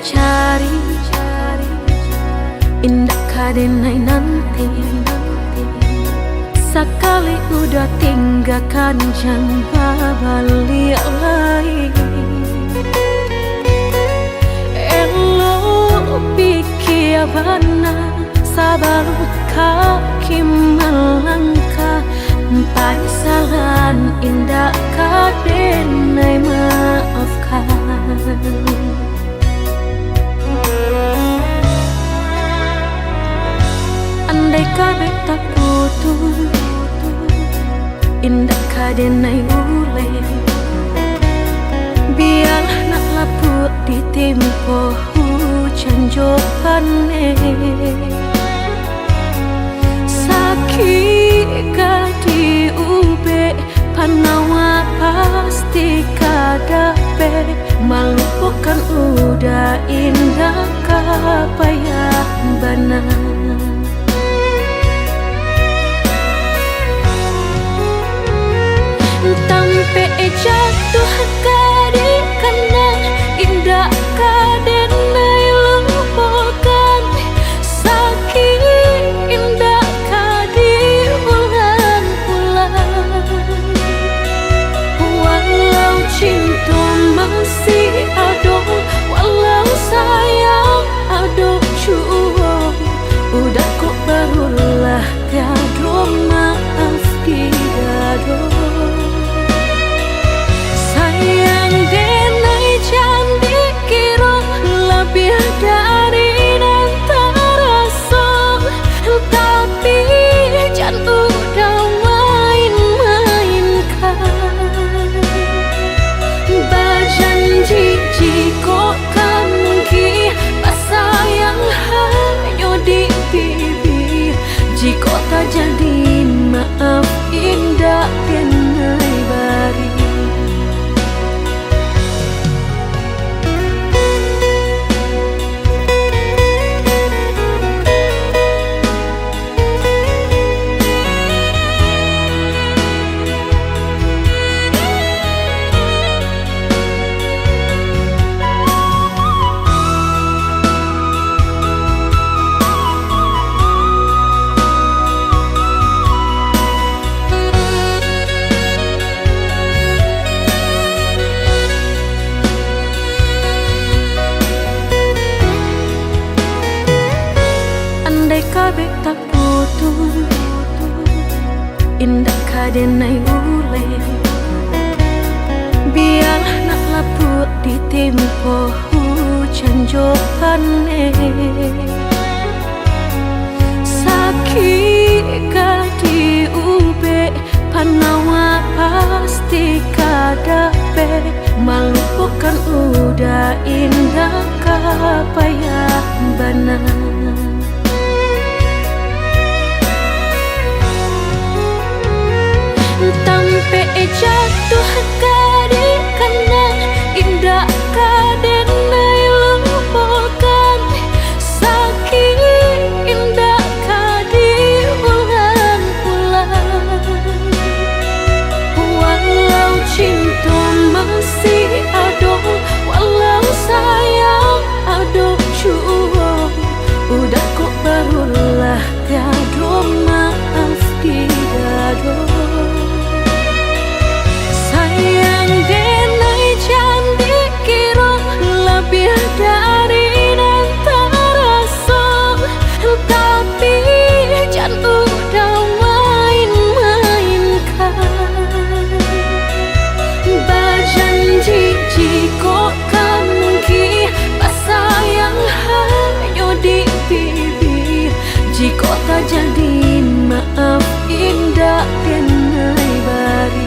mencari indah kadenai nanti. Sekali udah tinggalkan jangan balik lagi. Elo pikir benar sabar kaki melangkah. Paisalan indah kadenai maafkan. Andai kabeh tak putus, indah kadenai ule. Biarlah nak laput di tempo hujan jopane. Sakit kadi ube panawa pasti kadape. Melupakan udah indah kapayah benar. Tampe jatuh kadi kena indah kadenai lupakan. Sakit indah kadi ulang-ulang. Walau cinta masih ada, walau sayang ada jua, udah kok barulah tiada maaf tidak. Jika tak jadi maaf indah kenai bari. Kabeh tak putus, indah kadenai ule. Biarlah nak laput di tempo hujan jopane. Sakit kadi ube panawa pasti kadape. Melupakan udah indah kapayah benar. Tampe jatuh kadi kena indah kadenai lupakan. Sakit indah kadi ulang-ulang. Walau cinta masih ada, walau sayang ada jua, udah kok barulah tiada maaf tidak. Dari antara so, tapi jangan udah main-mainkan. Berjanji jika kamu sayang hanya di bibir. Jika tak jadi maaf indah kenai bari.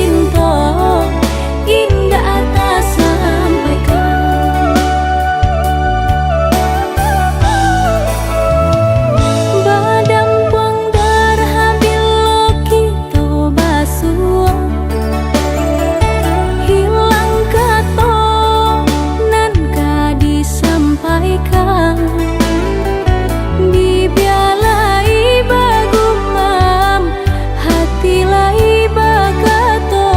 cinta indah tak sampaikan. Badam puang darah bilo kita basuh, hilang kata nan ka disampaikan. Dibialai bagumam, hati lai bagato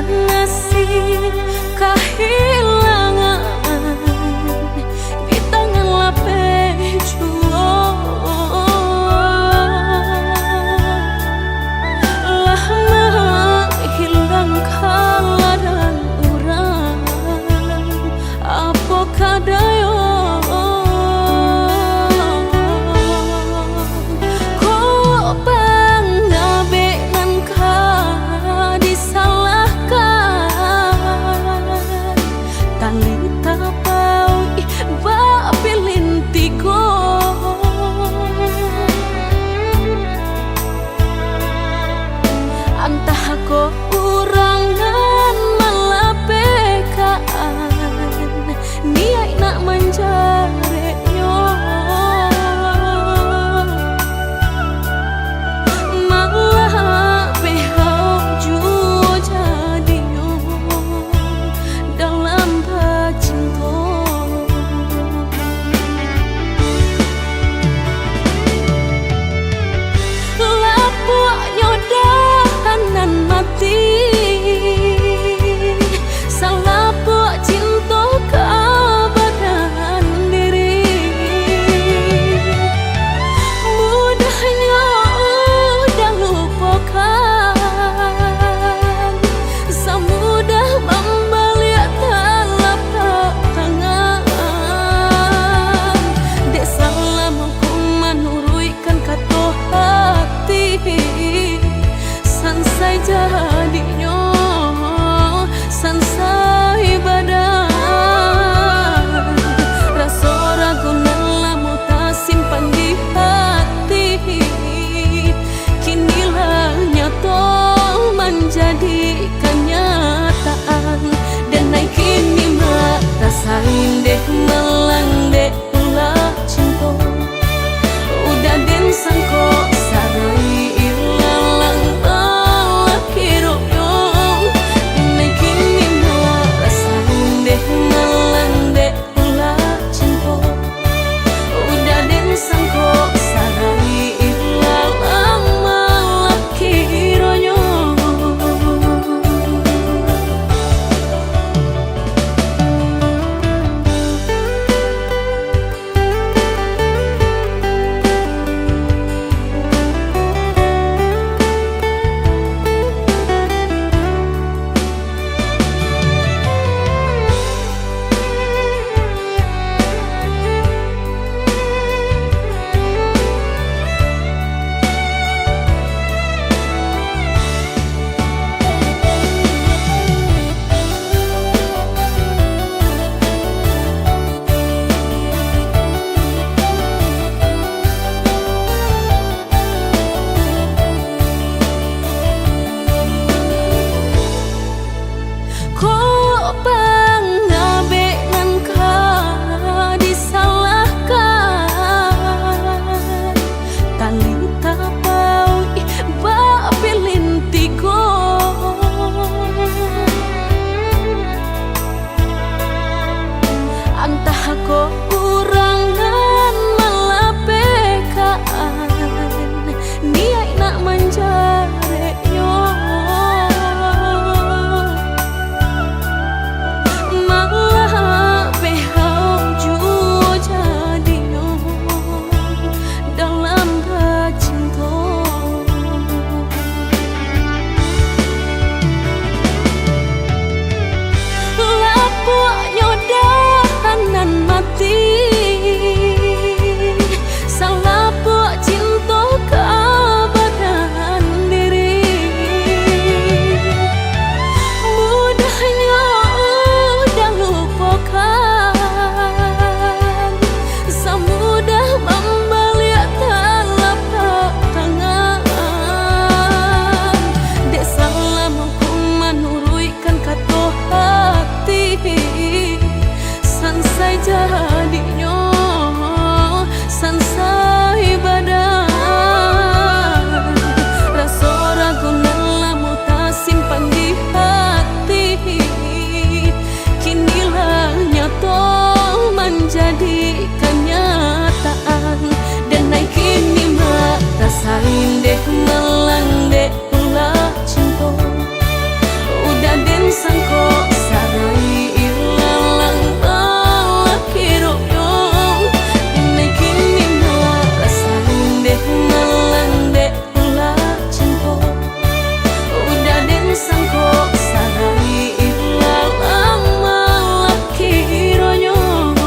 nasib kehilangan di tangan lapeh juang. Lah menghilangkan ladang urang apa kadayo. Antah ko urangan malapekaan niai nak menjare yo malah behau juo jadi yo dalam bacinto. Lapuk nyodah nan mati salah buat cinta keabadian diri. Mudahnya udah lupakan, semudah membalik telapak tangan. Dek salah mampu menuruikan kata hati sansai jadinya sansai badan. Rasa ragu lamu tak simpan di hati, kinilah nyata menjadi kenyataan. Dan naik kini mata sain deh melang deh ulah cinta. Udah den sangko sadai ko urangan malapekaan niai nak menjare yo malah behau juo jadi yo dalam bacinto. Lapuk nyodah nan mati salah buat cinta keabadian diri. Mudahnya udah lupakan, semudah membalik telapak tangan. Dek salah mampu menuruikan kata hati sansai jadinya sansai badan. Rasa ragu lamu tak simpan di hati, kinilah nyata menjadi kenyataan. Dan naik kini mata sain deh melang deh ulah cinta. Udah den sangko sarai ilalang lalaki royong ini kini na rasain deh malang deh pula cinta udah den sangko sarai ilalang lalaki royong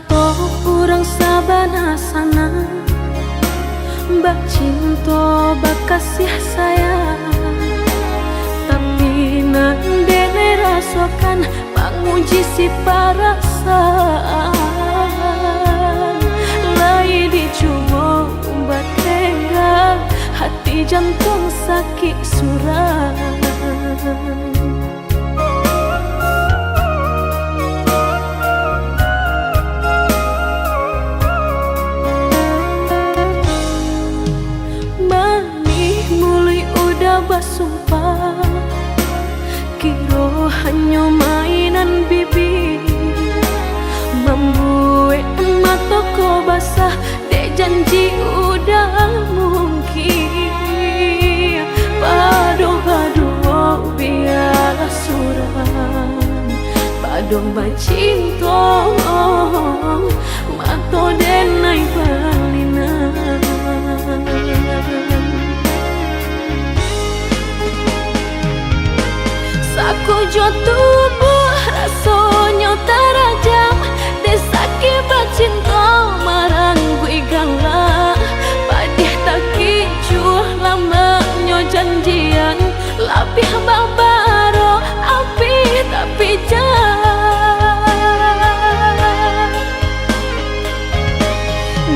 Sato urang sabana sana bak cinta bak kasih sayang, tapi nandene rasakan menguji si perasaan. Lai dicoba umbat tengah, hati jantung sakit suram. Basumpah kiro hanya mainan bibi, membuat mata ko basah dek janji udah mungkin. Pado-pado biar suram, pado bacinto mato denai balinan. Aku jo tubuh rasanya terajam, desaki bacinta marang gue gala. Padih tak kicuh lamanya janjian, lapih babaro api tapi jangan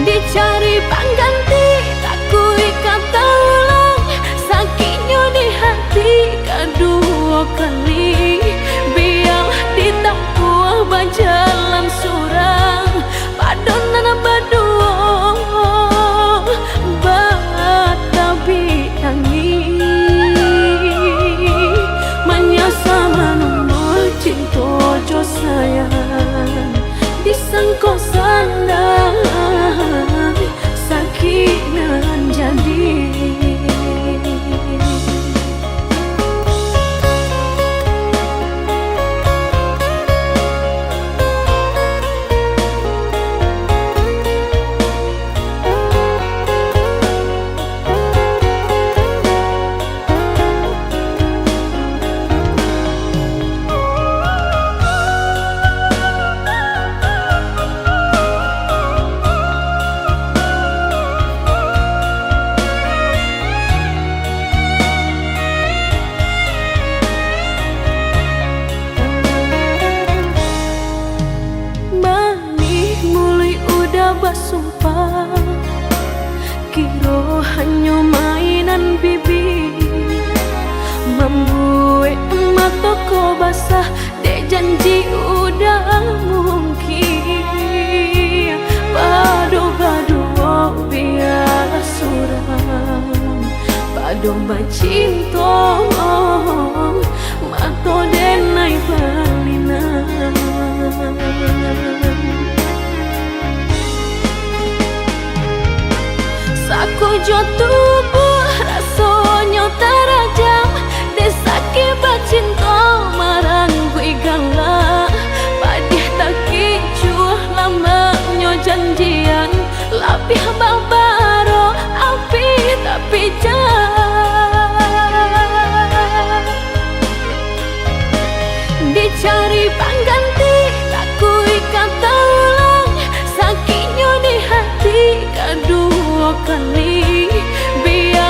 dicari pengganti. Tak kui kata ulang sakitnya di hati kedua kali, biar ditempuh berjalan surang padonan berdua batabi tangi menyasa menunggu cinta jo sayang disangko sandang sakit nan jadi. Basumpah kiro hanya mainan bibi, membuat mata ko basah dek janji udah mungkin. Pado-pado biar suram, pado bacinto mato denai balinan. Aku jo tubuh rasanya terajam, desaki bacinta marang gue gala. Padih tak kicuh lamanya janjian, lapih babaro api tapi jangan dicari pengganti. Tak kui kata ulang sakitnya di hati kedua kali, biar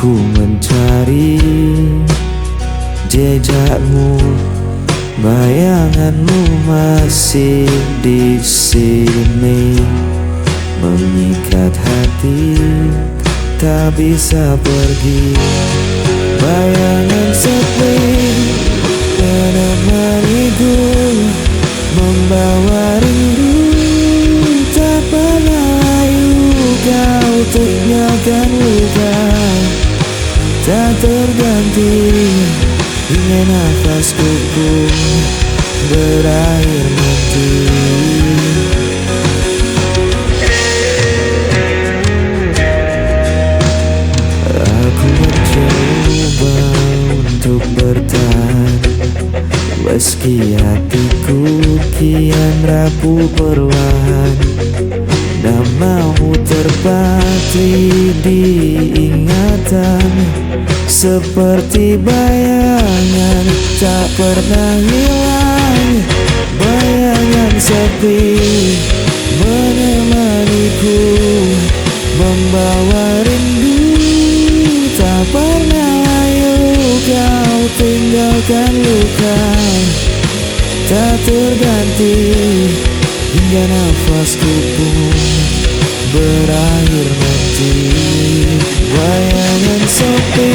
Aku mencari jejakmu, bayanganmu masih di sini, mengikat hati tak bisa pergi. Bayangan sepi menemaniku, membawa rindu tak pernah layu. Kau tinggalkan luka tak terganti, hingga nafasku pun berakhir mati. Aku mencoba untuk bertahan, meski hatiku kian rapuh perlahan. Namamu terpatri di ingatan, seperti bayangan tak pernah hilang. Bayangan sepi menemaniku, membawa rindu tak pernah layu. Kau tinggalkan luka tak terganti, hingga nafasku pun berakhir mati. Bayangan sepi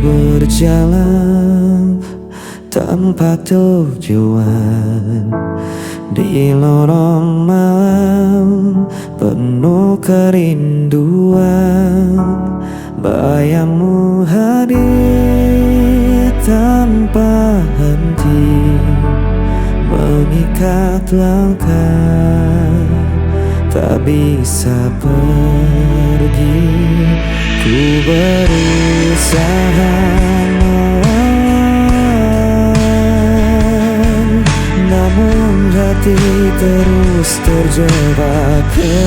berjalan tanpa tujuan di lorong malam penuh kerinduan. Bayangmu hadir tanpa henti, mengikat langkah tak bisa pergi. Ku berusaha melawan, namun hati terus terjebak kenangan.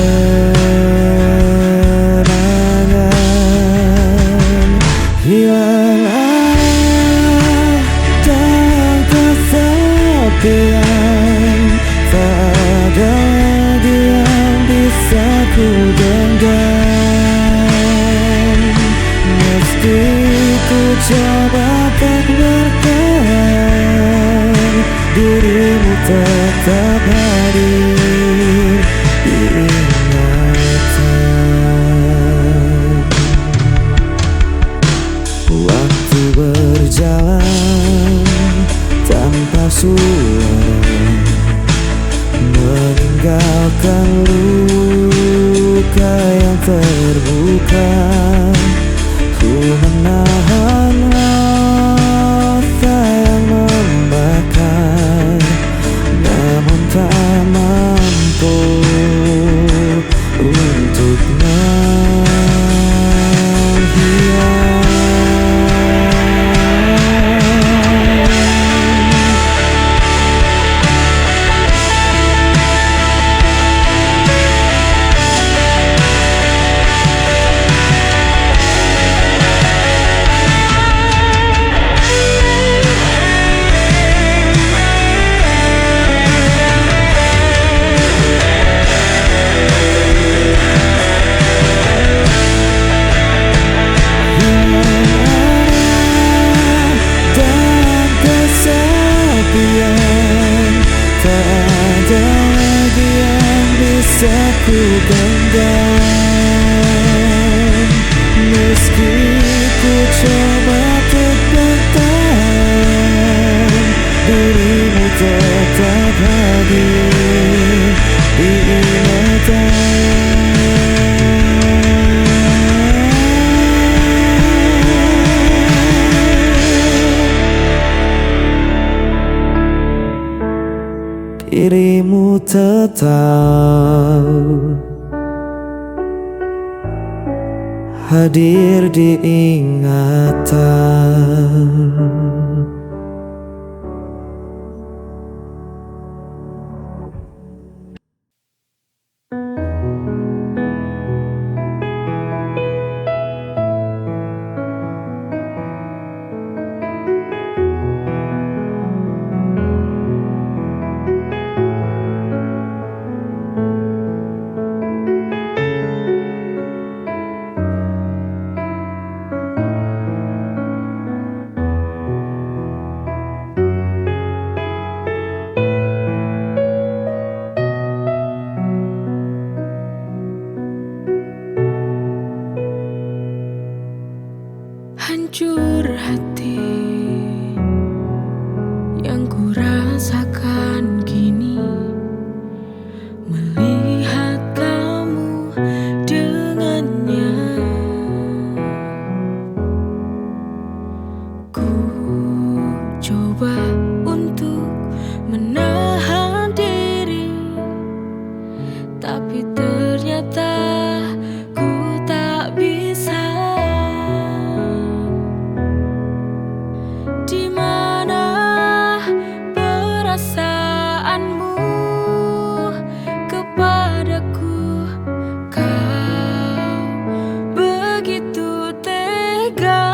Hilang arah dan kesepian, tak ada lagi yang bisa ku genggam. Meski ku coba tak bertahan, dirimu tetap hadir di ingatan. Waktu berjalan tanpa suara, meninggalkan luka yang terbuka. Ku menahan rasa yang membakar, namun tak mampu untuk menghilang. Bisa ku genggam, meski ku coba untuk bertahan, dirimu tetap hadir di ingatan. Dirimu tetap hadir di ingatan. Hancur hati yang ku rasakan kini, melihat kamu dengannya. Ku coba untuk menahan diri, tapi ternyata ku tak bisa. Di mana perasaanmu kepadaku? Kau begitu tega.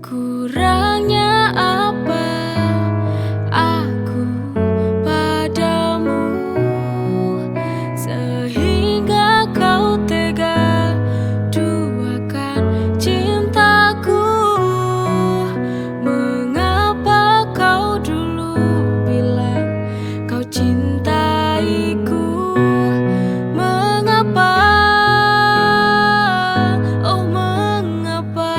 Kurangnya apa aku padamu sehingga kau tega duakan cintaku? Mengapa kau dulu bilang kau cintaiku? Mengapa, oh mengapa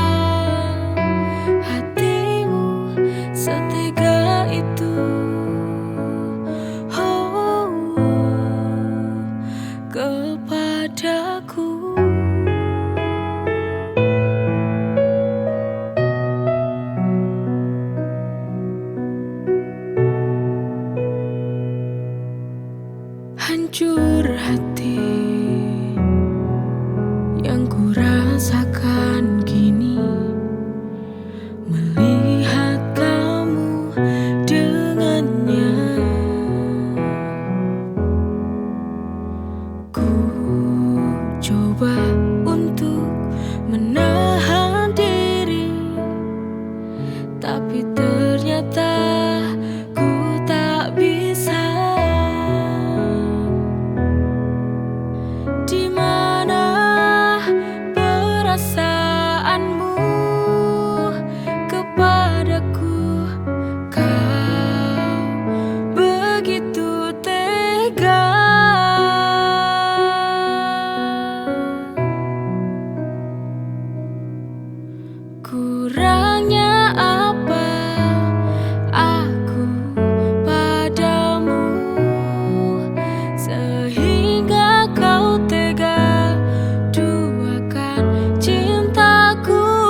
hatimu setega itu? Oh, kepadaku. Hancur hati yang ku rasakan kini, melihat kamu dengannya. Ku coba untuk menahan diri, tapi ternyata ku tak bisa. Di mana perasaanmu kepadaku? Kau begitu tega. Kurangnya apa aku padamu sehingga kau tega duakan cintaku?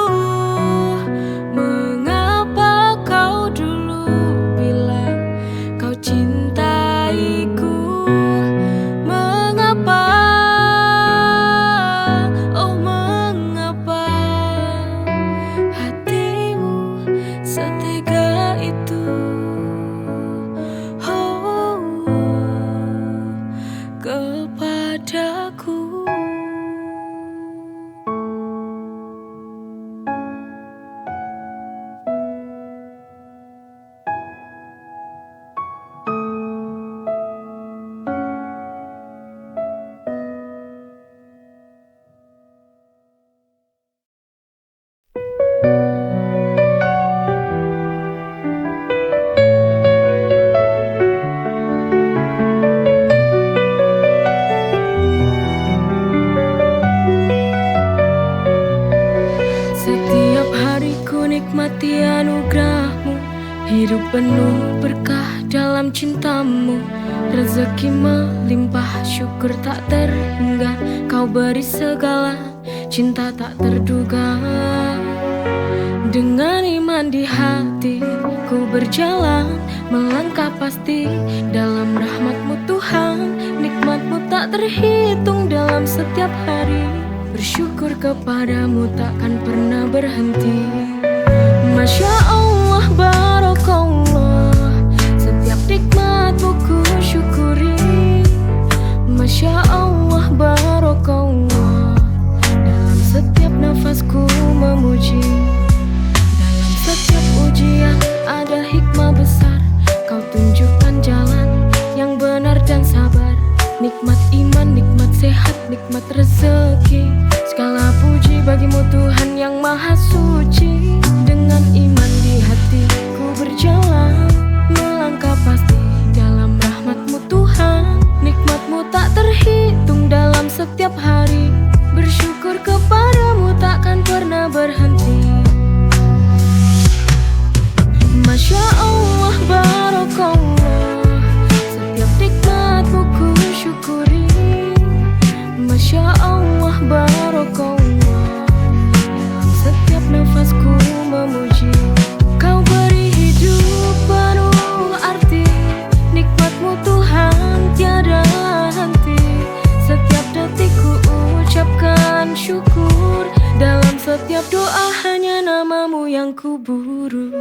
menikmati anugerahmu. Hidup penuh berkah dalam cintamu. Rezeki melimpah, syukur tak terhingga. Kau beri segala, cinta tak terduga. Dengan iman di hati, ku berjalan, melangkah pasti dalam rahmat-Mu Tuhan. Nikmat-Mu tak terhitung dalam setiap hari. Bersyukur kepadamu takkan pernah berhenti. Masya Allah, barakallah, setiap nikmat-Mu ku syukuri. Masya Allah, barakallah, dalam setiap nafasku memuji. Dalam setiap ujian ada hikmah besar. Kau tunjukkan jalan yang benar dan sabar. Nikmat iman, nikmat sehat, nikmat rezeki. Segala puji bagimu Tuhan yang maha suci. Dengan iman di hati ku berjalan, melangkah pasti dalam rahmat-Mu Tuhan. Nikmat-Mu tak terhitung dalam setiap hari. Bersyukur kepadamu takkan pernah berhenti. Masya Allah, barakallah, setiap nikmat-Mu ku syukuri. Masya Allah, barakallah, dalam setiap nafasku memuji. Kau beri hidup penuh arti. Nikmat-Mu Tuhan tiada henti. Setiap detik ku ucapkan syukur. Dalam setiap doa hanya nama-Mu yang ku buru.